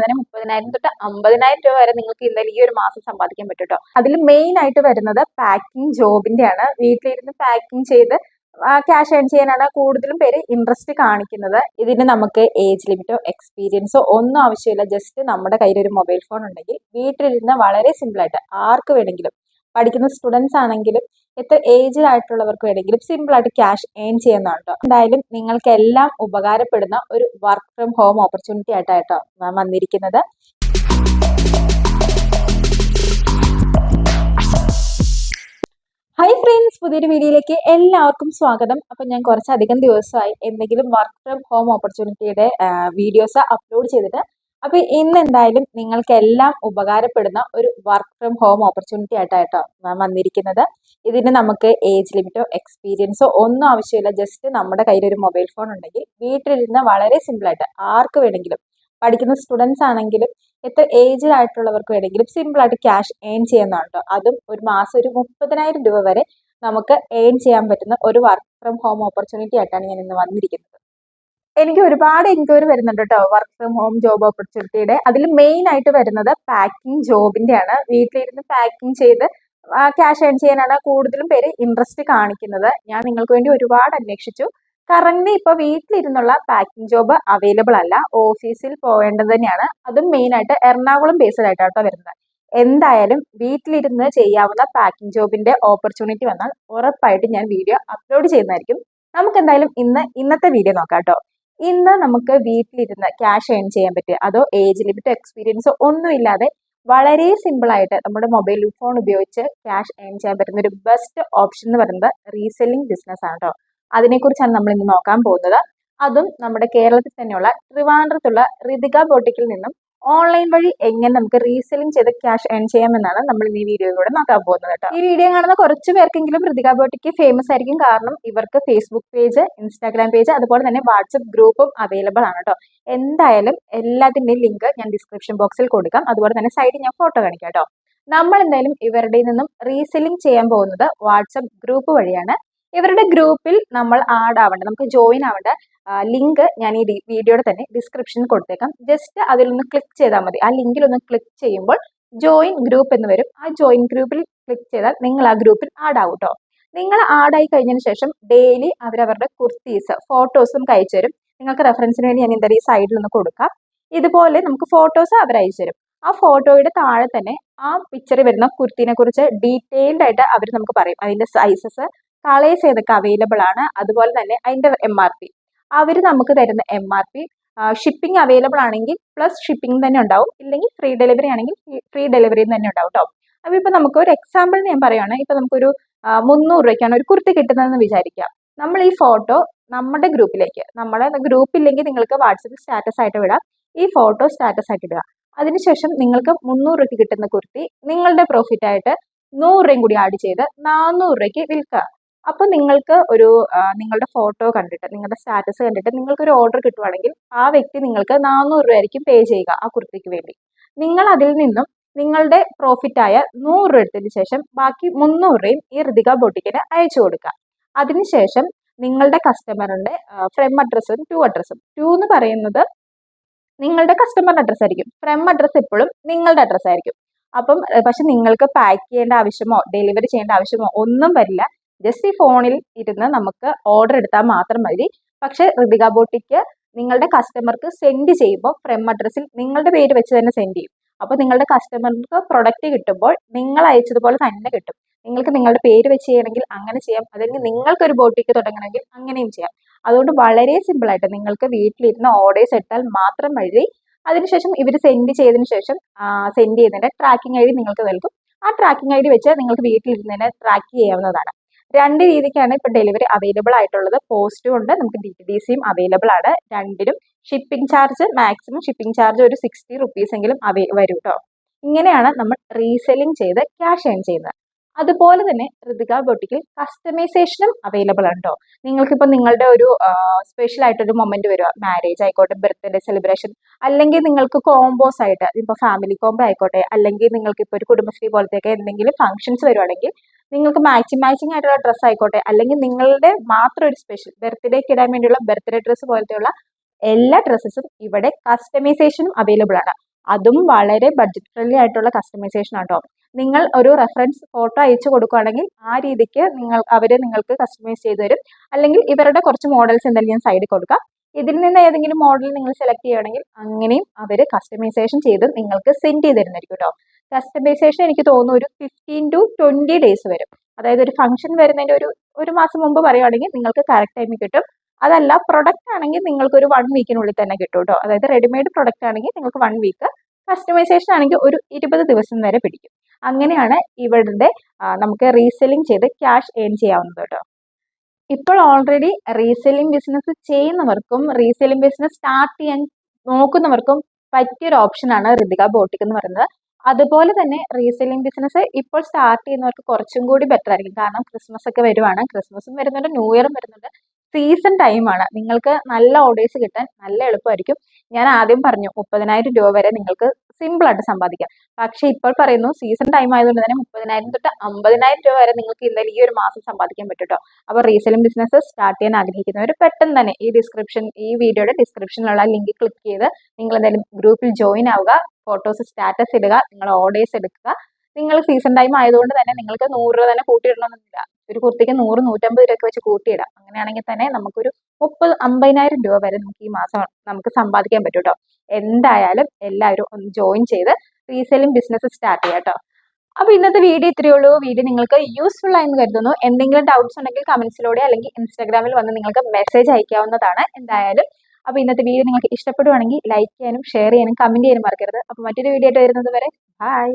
തന്നെ 30,000 തൊട്ട് 50,000 രൂപ വരെ നിങ്ങൾക്ക് ഇന്നലെ ഈ ഒരു മാസം സമ്പാദിക്കാൻ പറ്റും കേട്ടോ. അതിൽ മെയിൻ ആയിട്ട് വരുന്നത് പാക്കിംഗ് ജോബിന്റെ ആണ്. വീട്ടിലിരുന്ന് പാക്കിംഗ് ചെയ്ത് ക്യാഷ് ഏൺ ചെയ്യാനാണ് കൂടുതലും പേര് ഇൻട്രസ്റ്റ് കാണിക്കുന്നത്. ഇതിന് നമുക്ക് ഏജ് ലിമിറ്റോ എക്സ്പീരിയൻസോ ഒന്നും ആവശ്യമില്ല. ജസ്റ്റ് നമ്മുടെ കയ്യിൽ ഒരു മൊബൈൽ ഫോൺ ഉണ്ടെങ്കിൽ വീട്ടിലിരുന്ന് വളരെ സിമ്പിൾ ആയിട്ട് ആർക്ക് വേണമെങ്കിലും, പഠിക്കുന്ന സ്റ്റുഡൻസ് ആണെങ്കിലും എത്ര ഏജ്ഡ് ആയിട്ടുള്ളവർക്ക് വേണമെങ്കിലും സിമ്പിൾ ആയിട്ട് ക്യാഷ് ഏൺ ചെയ്യുന്നതാണ് കേട്ടോ. എന്തായാലും നിങ്ങൾക്ക് എല്ലാം ഉപകാരപ്പെടുന്ന ഒരു വർക്ക് ഫ്രം ഹോം ഓപ്പർച്യൂണിറ്റി ആയിട്ടാട്ടോ ഞാൻ വന്നിരിക്കുന്നത്. ഹായ് ഫ്രണ്ട്സ്, പുതിയൊരു വീഡിയോയിലേക്ക് എല്ലാവർക്കും സ്വാഗതം. അപ്പം ഞാൻ കുറച്ചധികം ദിവസമായി എന്തെങ്കിലും വർക്ക് ഫ്രം ഹോം ഓപ്പർച്യൂണിറ്റിയുടെ വീഡിയോസ് അപ്ലോഡ് ചെയ്തിട്ട്. അപ്പോൾ ഇന്ന് എന്തായാലും നിങ്ങൾക്ക് എല്ലാം ഉപകാരപ്പെടുന്ന ഒരു വർക്ക് ഫ്രം ഹോം ഓപ്പർച്യൂണിറ്റി ആയിട്ടാട്ടോ ഞാൻ വന്നിരിക്കുന്നത്. ഇതിന് നമുക്ക് ഏജ് ലിമിറ്റോ എക്സ്പീരിയൻസോ ഒന്നും ആവശ്യമില്ല. ജസ്റ്റ് നമ്മുടെ കയ്യിൽ ഒരു മൊബൈൽ ഫോൺ ഉണ്ടെങ്കിൽ വീട്ടിലിരുന്ന് വളരെ സിമ്പിളായിട്ട് ആർക്ക് വേണമെങ്കിലും, പഠിക്കുന്ന സ്റ്റുഡൻസ് ആണെങ്കിലും എത്ര ഏജ്ഡ് ആയിട്ടുള്ളവർക്ക് വേണമെങ്കിലും സിമ്പിളായിട്ട് ക്യാഷ് ഏൺ ചെയ്യുന്നതാണ് കേട്ടോ. അതും ഒരു മാസം ഒരു 30,000 രൂപ വരെ നമുക്ക് ഏൺ ചെയ്യാൻ പറ്റുന്ന ഒരു വർക്ക് ഫ്രം ഹോം ഓപ്പർച്യൂണിറ്റി ആയിട്ടാണ് ഞാൻ ഇന്ന് വന്നിരിക്കുന്നത്. എനിക്ക് ഒരുപാട് എൻക്വയറി വരുന്നുണ്ട് കേട്ടോ വർക്ക് ഫ്രം ഹോം ജോബ് ഓപ്പർച്യൂണിറ്റിയുടെ. അതിൽ മെയിൻ ആയിട്ട് വരുന്നത് പാക്കിംഗ് ജോബിന്റെ ആണ്. വീട്ടിലിരുന്ന് പാക്കിംഗ് ചെയ്ത് ക്യാഷ് ഏൺ ചെയ്യാനാണ് കൂടുതലും പേര് ഇൻട്രസ്റ്റ് കാണിക്കുന്നത്. ഞാൻ നിങ്ങൾക്ക് വേണ്ടി ഒരുപാട് അന്വേഷിച്ചു. കറന്റ് ഇപ്പൊ വീട്ടിലിരുന്നുള്ള പാക്കിംഗ് ജോബ് അവൈലബിൾ അല്ല, ഓഫീസിൽ പോവേണ്ടത് തന്നെയാണ്. അതും മെയിൻ ആയിട്ട് എറണാകുളം ബേസ്ഡ് ആയിട്ടാട്ടോ വരുന്നത്. എന്തായാലും വീട്ടിലിരുന്ന് ചെയ്യാവുന്ന പാക്കിംഗ് ജോബിന്റെ ഓപ്പർച്യൂണിറ്റി വന്നാൽ ഉറപ്പായിട്ട് ഞാൻ വീഡിയോ അപ്ലോഡ് ചെയ്യുന്നതായിരിക്കും. നമുക്ക് എന്തായാലും ഇന്നത്തെ വീഡിയോ നോക്കാം കേട്ടോ. ഇന്ന് നമുക്ക് വീട്ടിലിരുന്ന് ക്യാഷ് ഏൺ ചെയ്യാൻ പറ്റുക, അതോ ഏജ് ലിമിറ്റോ എക്സ്പീരിയൻസോ ഒന്നുമില്ലാതെ വളരെ സിമ്പിൾ ആയിട്ട് നമ്മുടെ മൊബൈൽ ഫോൺ ഉപയോഗിച്ച് ക്യാഷ് ഏൺ ചെയ്യാൻ പറ്റുന്ന ഒരു ബെസ്റ്റ് ഓപ്ഷൻ എന്ന് പറയുന്നത് റീസെല്ലിംഗ് ബിസിനസ് ആണ് കേട്ടോ. അതിനെക്കുറിച്ചാണ് നമ്മൾ ഇന്ന് നോക്കാൻ പോകുന്നത്. അതും നമ്മുടെ കേരളത്തിൽ തന്നെയുള്ള ട്രിവാൻഡ്രത്തുള്ള ഋതിക ബോട്ടിക്കിൽ നിന്നും ഓൺലൈൻ വഴി എങ്ങനെ നമുക്ക് റീസെല്ലിംഗ് ചെയ്ത് ക്യാഷ് ഏൺ ചെയ്യാമെന്നാണ് നമ്മൾ ഈ വീഡിയോയിലൂടെ നോക്കാൻ പോകുന്നത് കേട്ടോ. ഈ വീഡിയോ കാണുന്ന കുറച്ച് പേർക്കെങ്കിലും ഋതിക ബോട്ടിക്ക് ഫേമസ് ആയിരിക്കും. കാരണം ഇവർക്ക് ഫേസ്ബുക്ക് പേജ്, ഇൻസ്റ്റാഗ്രാം പേജ്, അതുപോലെ തന്നെ വാട്സപ്പ് ഗ്രൂപ്പും അവൈലബിൾ ആണ് കേട്ടോ. എന്തായാലും എല്ലാത്തിന്റെയും ലിങ്ക് ഞാൻ ഡിസ്ക്രിപ്ഷൻ ബോക്സിൽ കൊടുക്കാം. അതുപോലെ തന്നെ സൈഡിൽ ഞാൻ ഫോട്ടോ കാണിക്കാം കേട്ടോ. നമ്മൾ എന്തായാലും ഇവരുടെ നിന്നും റീസെല്ലിംഗ് ചെയ്യാൻ പോകുന്നത് വാട്സപ്പ് ഗ്രൂപ്പ് വഴിയാണ്. ഇവരുടെ ഗ്രൂപ്പിൽ നമ്മൾ ആഡ് ആവേണ്ട, നമുക്ക് ജോയിൻ ആവേണ്ട ലിങ്ക് ഞാൻ ഈ വീഡിയോയുടെ തന്നെ ഡിസ്ക്രിപ്ഷനിൽ കൊടുത്തേക്കാം. ജസ്റ്റ് അതിലൊന്ന് ക്ലിക്ക് ചെയ്താൽ മതി. ആ ലിങ്കിൽ ഒന്ന് ക്ലിക്ക് ചെയ്യുമ്പോൾ ജോയിൻ ഗ്രൂപ്പ് എന്ന് വരും. ആ ജോയിൻ ഗ്രൂപ്പിൽ ക്ലിക്ക് ചെയ്താൽ നിങ്ങൾ ആ ഗ്രൂപ്പിൽ ആഡ് ആവും കേട്ടോ. നിങ്ങൾ ആഡ് ആയി കഴിഞ്ഞതിന് ശേഷം ഡെയിലി അവരവരുടെ കുർത്തീസ് ഫോട്ടോസും അയച്ചു തരും. നിങ്ങൾക്ക് റെഫറൻസിന് വേണ്ടി ഞാൻ എന്തായാലും ഈ സൈഡിൽ ഒന്ന് കൊടുക്കാം. ഇതുപോലെ നമുക്ക് ഫോട്ടോസ് അവർ അയച്ചു തരും. ആ ഫോട്ടോയുടെ താഴെ തന്നെ ആ പിക്ചറിൽ വരുന്ന കുർത്തിനെ കുറിച്ച് ഡീറ്റെയിൽഡ് ആയിട്ട് അവർ നമുക്ക് പറയും. അതിന്റെ സൈസസ്, കളേഴ്സ് ഏതൊക്കെ അവൈലബിൾ ആണ്, അതുപോലെ തന്നെ അതിന്റെ MRP, അവർ നമുക്ക് തരുന്ന MRP, ഷിപ്പിംഗ് അവൈലബിൾ ആണെങ്കിൽ പ്ലസ് ഷിപ്പിംഗ് തന്നെ ഉണ്ടാവും, ഇല്ലെങ്കിൽ ഫ്രീ ഡെലിവറി ആണെങ്കിൽ ഫ്രീ ഡെലിവറി തന്നെ ഉണ്ടാവും കേട്ടോ. അപ്പോൾ ഇപ്പൊ നമുക്ക് ഒരു എക്സാമ്പിൾ ഞാൻ പറയുകയാണ്. ഇപ്പൊ നമുക്കൊരു 300 രൂപയ്ക്കാണ് ഒരു കുർത്തി കിട്ടുന്നതെന്ന് വിചാരിക്കാം. നമ്മൾ ഈ ഫോട്ടോ നമ്മുടെ ഗ്രൂപ്പിലേക്ക്, നമ്മുടെ ഗ്രൂപ്പില്ലെങ്കിൽ നിങ്ങൾക്ക് വാട്സപ്പിൽ സ്റ്റാറ്റസ് ആയിട്ട് വിടാം. ഈ ഫോട്ടോ സ്റ്റാറ്റസ് ആയിട്ട് ഇടുക. അതിനുശേഷം നിങ്ങൾക്ക് 300 രൂപയ്ക്ക് കിട്ടുന്ന കുർത്തി നിങ്ങളുടെ പ്രോഫിറ്റ് ആയിട്ട് 100 രൂപയും കൂടി ആഡ് ചെയ്ത് 400 രൂപയ്ക്ക് വിൽക്കുക. അപ്പോൾ നിങ്ങൾക്ക് ഒരു നിങ്ങളുടെ ഫോട്ടോ കണ്ടിട്ട്, നിങ്ങളുടെ സ്റ്റാറ്റസ് കണ്ടിട്ട് നിങ്ങൾക്ക് ഒരു ഓർഡർ കിട്ടുവാണെങ്കിൽ ആ വ്യക്തി നിങ്ങൾക്ക് 400 രൂപ ആയിരിക്കും പേ ചെയ്യുക ആ കുർത്തിക്ക് വേണ്ടി. നിങ്ങൾ അതിൽ നിന്നും നിങ്ങളുടെ പ്രോഫിറ്റ് ആയ 100 രൂപ എടുത്തതിന് ശേഷം ബാക്കി 300 രൂപയും ഈ ഋതിക ബൊട്ടിക്കിന് അയച്ചു കൊടുക്കുക. അതിനുശേഷം നിങ്ങളുടെ കസ്റ്റമറിന്റെ ഫ്രം അഡ്രസ്സും ടു അഡ്രസ്സും, ടു എന്ന് പറയുന്നത് നിങ്ങളുടെ കസ്റ്റമറിന്റെ അഡ്രസ്സ് ആയിരിക്കും, ഫ്രം അഡ്രസ്സ് എപ്പോഴും നിങ്ങളുടെ അഡ്രസ്സ് ആയിരിക്കും. അപ്പം പക്ഷെ നിങ്ങൾക്ക് പാക്ക് ചെയ്യേണ്ട ആവശ്യമോ ഡെലിവറി ചെയ്യേണ്ട ആവശ്യമോ ഒന്നും വരില്ല. ജസ്റ്റ് ഈ ഫോണിൽ ഇരുന്ന് നമുക്ക് ഓർഡർ എടുത്താൽ മാത്രം മതി. പക്ഷെ ഋതിക ബോട്ടിക്ക് നിങ്ങളുടെ കസ്റ്റമർക്ക് സെൻഡ് ചെയ്യുമ്പോൾ ഫ്രം അഡ്രസ്സിൽ നിങ്ങളുടെ പേര് വെച്ച് തന്നെ സെൻഡ് ചെയ്യും. അപ്പോൾ നിങ്ങളുടെ കസ്റ്റമർക്ക് പ്രൊഡക്റ്റ് കിട്ടുമ്പോൾ നിങ്ങൾ അയച്ചതുപോലെ തന്നെ കിട്ടും. നിങ്ങൾക്ക് നിങ്ങളുടെ പേര് വെച്ച് ചെയ്യണമെങ്കിൽ അങ്ങനെ ചെയ്യാം, അല്ലെങ്കിൽ നിങ്ങൾക്കൊരു ബോട്ടിക്ക് തുടങ്ങണമെങ്കിൽ അങ്ങനെയും ചെയ്യാം. അതുകൊണ്ട് വളരെ സിമ്പിൾ ആയിട്ട് നിങ്ങൾക്ക് വീട്ടിലിരുന്ന് ഓർഡേഴ്സ് എടുത്താൽ മാത്രം മതി. അതിനുശേഷം ഇവർ സെൻഡ് ചെയ്തതിനു ശേഷം സെൻഡ് ചെയ്യുന്നതിന്റെ ട്രാക്കിംഗ് ID നിങ്ങൾക്ക് നൽകും. ആ ട്രാക്കിംഗ് ID വെച്ച് നിങ്ങൾക്ക് വീട്ടിലിരുന്ന് ട്രാക്ക് ചെയ്യാവുന്നതാണ്. 2 രീതിക്കാണ് ഇപ്പൊ ഡെലിവറി അവൈലബിൾ ആയിട്ടുള്ളത്. പോസ്റ്റും ഉണ്ട്, നമുക്ക് DTDCയും അവൈലബിൾ ആണ്. രണ്ടിനും shipping charge, maximum shipping charge ഒരു 60 റുപ്പീസ് എങ്കിലും വരും കേട്ടോ. ഇങ്ങനെയാണ് നമ്മൾ റീസെല്ലിംഗ് ചെയ്ത് ക്യാഷ് ഏൺ ചെയ്യുന്നത്. അതുപോലെ തന്നെ ഋതിക ബൊട്ടിക്കിൽ കസ്റ്റമൈസേഷനും അവൈലബിൾ ആണ് കേട്ടോ. നിങ്ങൾക്കിപ്പോൾ നിങ്ങളുടെ ഒരു സ്പെഷ്യൽ ആയിട്ടൊരു മൊമെന്റ് വരിക, മാരേജ് ആയിക്കോട്ടെ, ബർത്ത്ഡേ സെലിബ്രേഷൻ, അല്ലെങ്കിൽ നിങ്ങൾക്ക് കോംബോസ് ആയിട്ട് ഇപ്പോൾ ഫാമിലി കോംബോ ആയിക്കോട്ടെ, അല്ലെങ്കിൽ നിങ്ങൾക്ക് ഇപ്പോൾ ഒരു കുടുംബശ്രീ പോലത്തെയൊക്കെ എന്തെങ്കിലും ഫംഗ്ഷൻസ് വരുവാണെങ്കിൽ നിങ്ങൾക്ക് മാച്ചിങ് ആയിട്ടുള്ള ഡ്രസ്സ് ആയിക്കോട്ടെ, അല്ലെങ്കിൽ നിങ്ങളുടെ മാത്രം ഒരു സ്പെഷ്യൽ ബർത്ത്ഡേക്ക് ഇടാൻ വേണ്ടിയുള്ള ബർത്ത്ഡേ ഡ്രസ്സ് പോലത്തെയുള്ള എല്ലാ ഡ്രസ്സസും ഇവിടെ കസ്റ്റമൈസേഷനും അവൈലബിൾ ആണ്. അതും വളരെ ബഡ്ജറ്റ് ഫ്രണ്ട്ലി ആയിട്ടുള്ള കസ്റ്റമൈസേഷൻ ആട്ടോ. നിങ്ങൾ ഒരു റെഫറൻസ് ഫോട്ടോ അയച്ചു കൊടുക്കുകയാണെങ്കിൽ ആ രീതിക്ക് നിങ്ങൾക്ക് കസ്റ്റമൈസ് ചെയ്ത് തരും. അല്ലെങ്കിൽ ഇവരുടെ കുറച്ച് മോഡൽസ് എന്തായാലും ഞാൻ സൈഡിൽ കൊടുക്കാം. ഇതിൽ നിന്ന് ഏതെങ്കിലും മോഡൽ നിങ്ങൾ സെലക്ട് ചെയ്യുകയാണെങ്കിൽ അങ്ങനെയും അവർ കസ്റ്റമൈസേഷൻ ചെയ്ത് നിങ്ങൾക്ക് സെൻഡ് ചെയ്ത് തരുന്നതായിരിക്കും കേട്ടോ. കസ്റ്റമൈസേഷൻ എനിക്ക് തോന്നുന്നു ഒരു 15 to 20 ഡേയ്സ് വരും. അതായത് ഒരു ഫംഗ്ഷൻ വരുന്നതിൻ്റെ ഒരു മാസം മുമ്പ് പറയുകയാണെങ്കിൽ നിങ്ങൾക്ക് കറക്റ്റ് ടൈമിൽ കിട്ടും. അതല്ല പ്രൊഡക്റ്റ് ആണെങ്കിൽ നിങ്ങൾക്ക് ഒരു 1 വീക്കിനുള്ളിൽ തന്നെ കിട്ടും കേട്ടോ. അതായത് റെഡിമെയ്ഡ് പ്രൊഡക്റ്റ് ആണെങ്കിൽ നിങ്ങൾക്ക് 1 വീക്ക്, കസ്റ്റമൈസേഷൻ ആണെങ്കിൽ ഒരു 20 ദിവസം വരെ പിടിക്കും. അങ്ങനെയാണ് ഇവരുടെ നമുക്ക് റീസെല്ലിംഗ് ചെയ്ത് ക്യാഷ് ഏൺ ചെയ്യാവുന്നത് കേട്ടോ. ഇപ്പോൾ ഓൾറെഡി റീസെല്ലിംഗ് ബിസിനസ് ചെയ്യുന്നവർക്കും റീസെല്ലിംഗ് ബിസിനസ് സ്റ്റാർട്ട് ചെയ്യാൻ നോക്കുന്നവർക്കും പറ്റിയൊരു ഓപ്ഷനാണ് ഋതിക ബോട്ടിക് എന്ന് പറയുന്നത്. അതുപോലെ തന്നെ റീസെല്ലിംഗ് ബിസിനസ് ഇപ്പോൾ സ്റ്റാർട്ട് ചെയ്യുന്നവർക്ക് കുറച്ചും കൂടി ബെറ്റർ ആയിരിക്കും. കാരണം ക്രിസ്മസ് ഒക്കെ വരുവാണ്, ക്രിസ്മസും വരുന്നുണ്ട്, ന്യൂ ഇയറും വരുന്നുണ്ട്, സീസൺ ടൈമാണ്. നിങ്ങൾക്ക് നല്ല ഓർഡേഴ്സ് കിട്ടാൻ നല്ല എളുപ്പമായിരിക്കും. ഞാൻ ആദ്യം പറഞ്ഞു 30,000 രൂപ വരെ നിങ്ങൾക്ക് സിമ്പിൾ ആയിട്ട് സമ്പാദിക്കാം. പക്ഷെ ഇപ്പോൾ പറയുന്നു സീസൺ ടൈം ആയതുകൊണ്ട് തന്നെ 30,000 തൊട്ട് 50,000 രൂപ വരെ നിങ്ങൾക്ക് ഇന്നലെ ഈ ഒരു മാസം സമ്പാദിക്കാൻ പറ്റും കേട്ടോ. അപ്പോൾ റീസെല്ലിംഗ് ബിസിനസ് സ്റ്റാർട്ട് ചെയ്യാൻ ആഗ്രഹിക്കുന്നവർ പെട്ടെന്ന് തന്നെ ഈ വീഡിയോയുടെ ഡിസ്ക്രിപ്ഷനിലുള്ള ലിങ്ക് ക്ലിക്ക് ചെയ്ത് നിങ്ങൾ എന്തായാലും ഗ്രൂപ്പിൽ ജോയിൻ ആവുക, ഫോട്ടോസ് സ്റ്റാറ്റസ് ഇടുക, നിങ്ങൾ ഓർഡേഴ്സ് എടുക്കുക. നിങ്ങൾ സീസൺ ടൈം ആയതുകൊണ്ട് തന്നെ നിങ്ങൾക്ക് 100 രൂപ തന്നെ കൂട്ടിയിടണമെന്നില്ല. ഒരു കുർത്തിക്ക് 100-150 രൂപയൊക്കെ വെച്ച് കൂട്ടിയിടാം. അങ്ങനെയാണെങ്കിൽ തന്നെ നമുക്കൊരു 50,000 രൂപ വരെ നമുക്ക് ഈ മാസം നമുക്ക് സമ്പാദിക്കാൻ പറ്റും കേട്ടോ. എന്തായാലും എല്ലാവരും ഒന്ന് ജോയിൻ ചെയ്ത് റീസെല്ലിംഗ് ബിസിനസ് സ്റ്റാർട്ട് ചെയ്യാം കേട്ടോ. അപ്പോൾ ഇന്നത്തെ വീഡിയോ ഇത്രയേ ഉള്ളൂ. വീഡിയോ നിങ്ങൾക്ക് യൂസ്ഫുൾ ആയെന്ന് കരുതുന്നു. എന്തെങ്കിലും ഡൗട്ട്സ് ഉണ്ടെങ്കിൽ കമന്റ്സിലൂടെ അല്ലെങ്കിൽ ഇൻസ്റ്റാഗ്രാമിൽ വന്ന് നിങ്ങൾക്ക് മെസ്സേജ് അയക്കാവുന്നതാണ് എന്തായാലും. അപ്പോൾ ഇന്നത്തെ വീഡിയോ നിങ്ങൾക്ക് ഇഷ്ടപ്പെടുവാണെങ്കിൽ ലൈക്ക് ചെയ്യാനും ഷെയർ ചെയ്യാനും കമന്റ് ചെയ്യാനും മറക്കരുത്. അപ്പോൾ മറ്റൊരു വീഡിയോ ആയിട്ട് വരുന്നത് വരെ ബൈ.